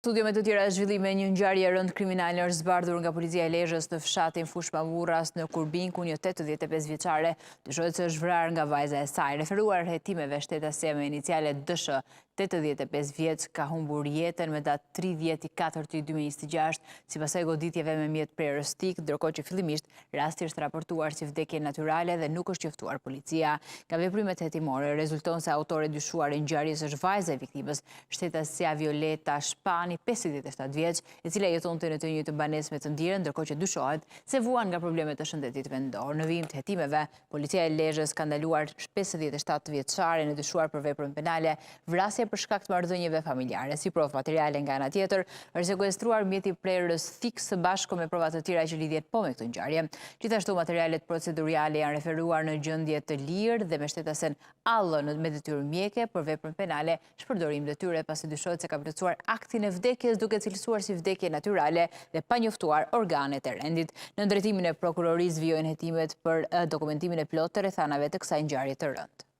Studio me të tjera zhvillime një ngjarje rënd kriminale është zbardhur nga policia e Lezhës në fshatin Fush Pavurras në Kurbin, ku një 85 vjeçare dyshohet se është vrarë nga vajza e saj. Referuar hetimeve shtetasie me iniciale DSH, 85 vjeç ka humbur jetën me datë 30/4/2026 sipas goditjeve me mjet prerëstik, ndërkohë që fillimisht rasti është raportuar si vdekje natyrale dhe nuk është njoftuar policia. Nga veprimet hetimore rezulton se autore dyshuar e ngjarjes është vajza e viktimës, shtetasia Violeta Shpani, 57 vjeç, e cila jetonte në të njëjtën banesë me të ndjerën, ndërkohë që dyshohet se vuan nga problemet të shëndetit vendor. Në vijim të hetimeve, policia e Lezhës ka ndaluar 57 vjeçaren e dyshuar për veprën penale, vrasje për shkak të marrëdhënieve familjare. Si provë materiale nga ana tjetër, është sekuestruar mjeti prerëstik së bashku me prova të tjera që lidhen po me këtë ngjarje. Gjithashtu materialet procedurale janë referuar në gjendje të lirë dhe me shtetasen Allë me detyrë mjeke për veprën penale, shpërdorim detyre pasi dyshohet se ka plotësuar aktin e vdekjes duke cilësuar si vdekje natyrale dhe pa njoftuar organet e rendit. Në drejtimin e prokurorisë vijojnë hetimet për dokumentimin e plotë të rrethanave të kësaj ngjarje të rëndë.